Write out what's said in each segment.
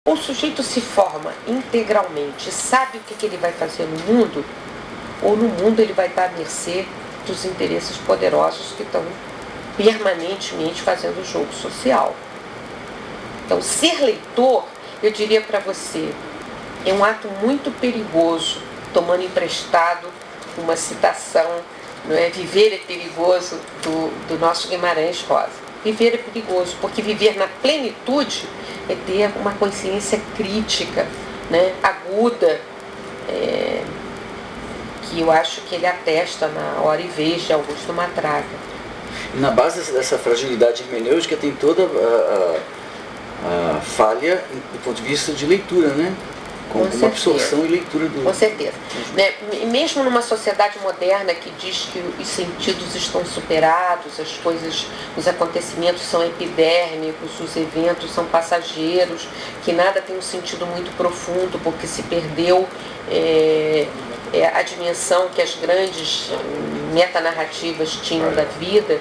Ou o sujeito se forma integralmente, sabe o que ele vai fazer no mundo, ou no mundo ele vai estar à mercê dos interesses poderosos que estão permanentemente fazendo o jogo social. Então, ser leitor, eu diria para você, é um ato muito perigoso, tomando emprestado uma citação, não é? Viver é perigoso, do nosso Guimarães Rosa. Viver é perigoso, porque viver na plenitude é ter uma consciência crítica, né, aguda, que eu acho que ele atesta na Hora e Vez de Augusto Matraga. Na base dessa fragilidade hermenêutica tem toda a falha do ponto de vista de leitura, né? Com uma absorção e leitura do... Com certeza. Né? Mesmo numa sociedade moderna que diz que os sentidos estão superados, as coisas, os acontecimentos são epidérmicos, os eventos são passageiros, que nada tem um sentido muito profundo porque se perdeu a dimensão que as grandes metanarrativas tinham da vida.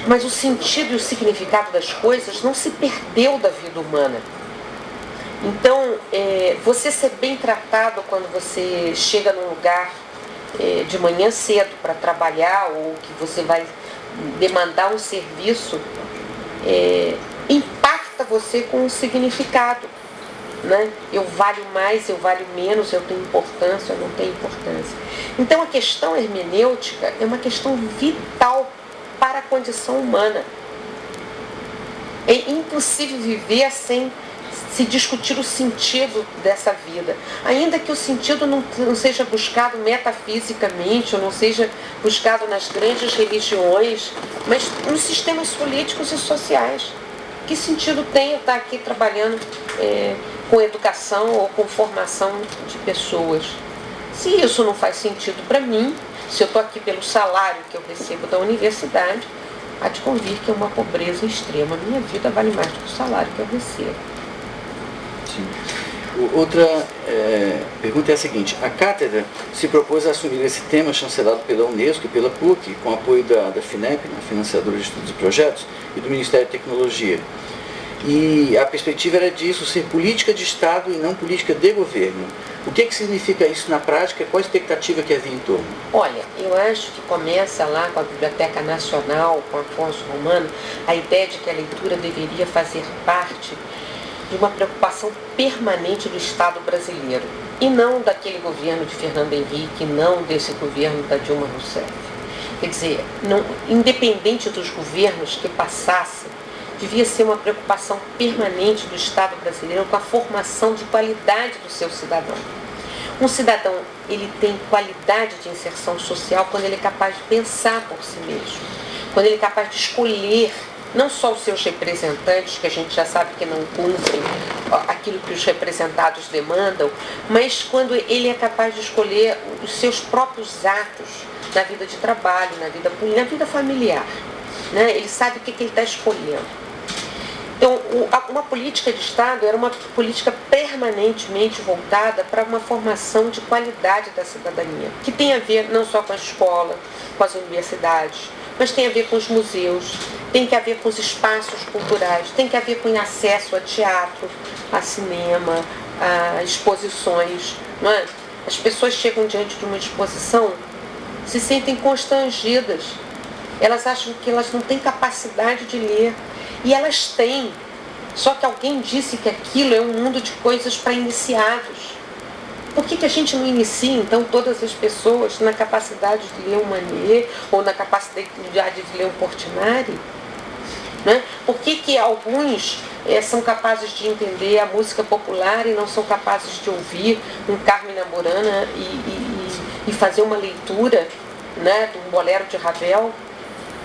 Mas o sentido e o significado das coisas não se perdeu da vida humana. Então, você ser bem tratado quando você chega num lugar de manhã cedo para trabalhar, ou que você vai demandar um serviço, impacta você com um significado, né? Eu valho mais, eu valho menos, eu tenho importância, eu não tenho importância. Então, a questão hermenêutica é uma questão vital para a condição humana. É impossível viver sem se discutir o sentido dessa vida, ainda que o sentido não seja buscado metafisicamente, ou não seja buscado nas grandes religiões, mas nos sistemas políticos e sociais. Que sentido tem eu estar aqui trabalhando com educação ou com formação de pessoas? Se isso não faz sentido para mim, se eu estou aqui pelo salário que eu recebo da universidade, há de convir que é uma pobreza extrema. Minha vida vale mais do que o salário que eu recebo. Outra pergunta é a seguinte: a cátedra se propôs a assumir esse tema chancelado pela Unesco e pela PUC, com apoio da FINEP, a Financiadora de Estudos e Projetos, e do Ministério da Tecnologia. E a perspectiva era disso ser política de Estado e não política de governo. O que significa isso na prática? Qual a expectativa que havia em torno? Olha, eu acho que começa lá com a Biblioteca Nacional, com Afonso Romano, a ideia de que a leitura deveria fazer parte de uma preocupação permanente do Estado brasileiro, e não daquele governo de Fernando Henrique, não desse governo da Dilma Rousseff. Quer dizer, não, independente dos governos que passassem, devia ser uma preocupação permanente do Estado brasileiro com a formação de qualidade do seu cidadão. Um cidadão, ele tem qualidade de inserção social quando ele é capaz de pensar por si mesmo, quando ele é capaz de escolher não só os seus representantes, que a gente já sabe que não cumprem aquilo que os representados demandam, mas quando ele é capaz de escolher os seus próprios atos na vida de trabalho, na vida familiar, né? Ele sabe o que ele está escolhendo. Então, uma política de Estado era uma política permanentemente voltada para uma formação de qualidade da cidadania, que tem a ver não só com a escola, com as universidades, mas tem a ver com os museus, tem que a ver com os espaços culturais, tem que a ver com o acesso a teatro, a cinema, a exposições, não é? As pessoas chegam diante de uma exposição, se sentem constrangidas, elas acham que elas não têm capacidade de ler, e elas têm, só que alguém disse que aquilo é um mundo de coisas para iniciados. Por que a gente não inicia, então, todas as pessoas na capacidade de ler um Manet ou na capacidade de ler um Portinari? Né? Por que alguns são capazes de entender a música popular e não são capazes de ouvir um Carmina Burana e fazer uma leitura, né, de um bolero de Ravel?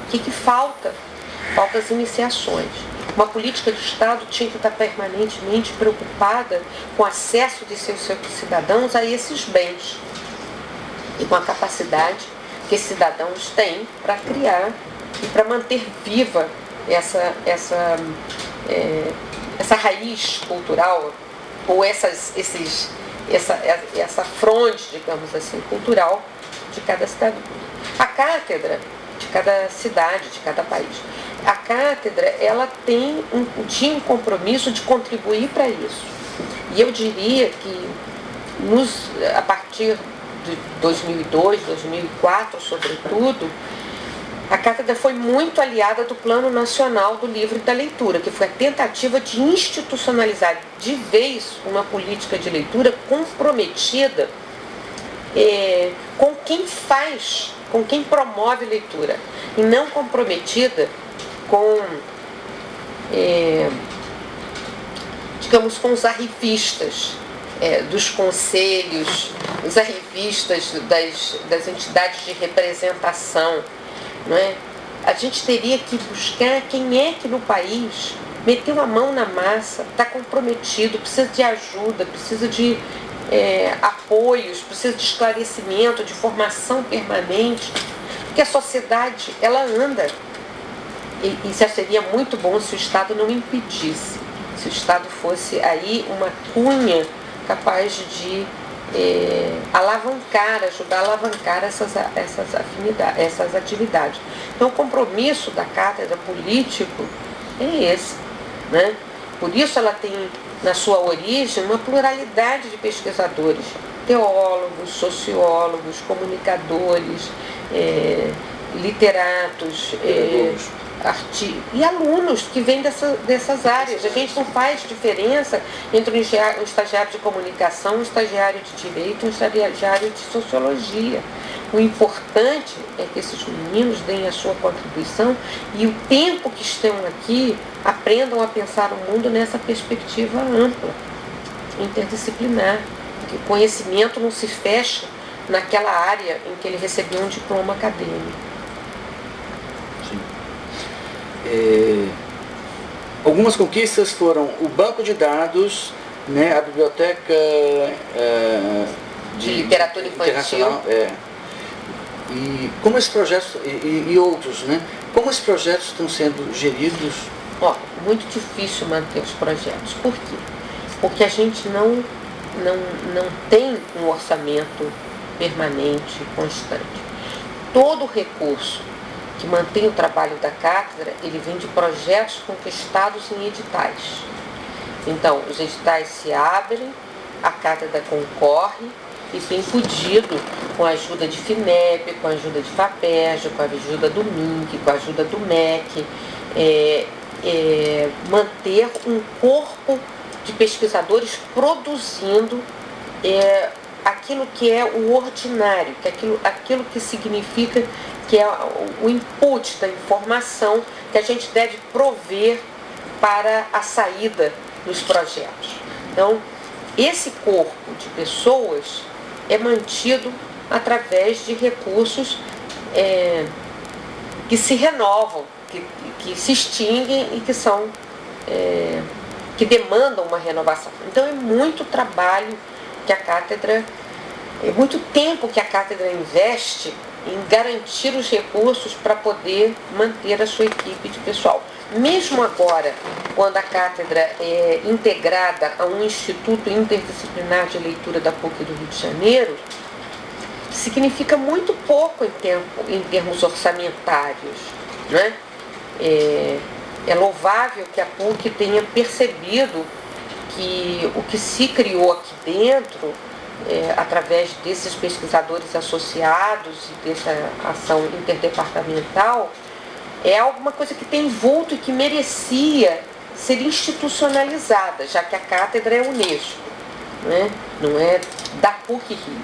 O que falta? Faltam as iniciações. Uma política de Estado tinha que estar permanentemente preocupada com o acesso de seus cidadãos a esses bens e com a capacidade que esses cidadãos têm para criar e para manter viva essa raiz cultural, ou essa fronte, digamos assim, cultural de cada cidadão. A cátedra de cada cidade, de cada país. A cátedra, ela tinha um compromisso de contribuir para isso. E eu diria que a partir de 2002, 2004, sobretudo, a cátedra foi muito aliada do Plano Nacional do Livro e da Leitura, que foi a tentativa de institucionalizar de vez uma política de leitura comprometida com quem faz, com quem promove leitura, e não comprometida com, digamos, com os arrivistas dos conselhos, os arrivistas das entidades de representação, não é? A gente teria que buscar quem é que no país meteu a mão na massa, está comprometido, precisa de ajuda, precisa de apoios, precisa de esclarecimento, de formação permanente, porque a sociedade, ela anda. E isso seria muito bom se o Estado não impedisse, se o Estado fosse aí uma cunha capaz de ajudar a alavancar essas atividades. Então, o compromisso da cátedra político é esse, né? Por isso ela tem na sua origem uma pluralidade de pesquisadores, teólogos, sociólogos, comunicadores, literatos, e alunos que vêm dessas áreas. A gente não faz diferença entre um estagiário de comunicação, um estagiário de direito, um estagiário de sociologia. O importante é que esses meninos deem a sua contribuição e o tempo que estão aqui aprendam a pensar o mundo nessa perspectiva ampla, interdisciplinar. Porque o conhecimento não se fecha naquela área em que ele recebeu um diploma acadêmico. Algumas conquistas foram o banco de dados, né, a biblioteca de literatura infantil, e como esses projetos e outros, né? Como esses projetos estão sendo geridos? Muito difícil manter os projetos. Por quê? Porque a gente não tem um orçamento permanente, constante. Todo recurso que mantém o trabalho da cátedra, ele vem de projetos conquistados em editais. Então, os editais se abrem, a cátedra concorre e tem podido, com a ajuda de FINEP, com a ajuda de FAPERJ, com a ajuda do MINC, com a ajuda do MEC, manter um corpo de pesquisadores produzindo aquilo que é o ordinário, que aquilo que significa que é o input da informação que a gente deve prover para a saída dos projetos. Então, esse corpo de pessoas é mantido através de recursos que se renovam, que se extinguem e que demandam uma renovação. Então, é muito trabalho que a cátedra, é muito tempo que a cátedra investe em garantir os recursos para poder manter a sua equipe de pessoal. Mesmo agora, quando a cátedra é integrada a um Instituto Interdisciplinar de Leitura da PUC do Rio de Janeiro, significa muito pouco em termos orçamentários, né? É louvável que a PUC tenha percebido que o que se criou aqui dentro, através desses pesquisadores associados e dessa ação interdepartamental, é alguma coisa que tem vulto e que merecia ser institucionalizada, já que a cátedra é Unesco, né? Não é da PUC Rio.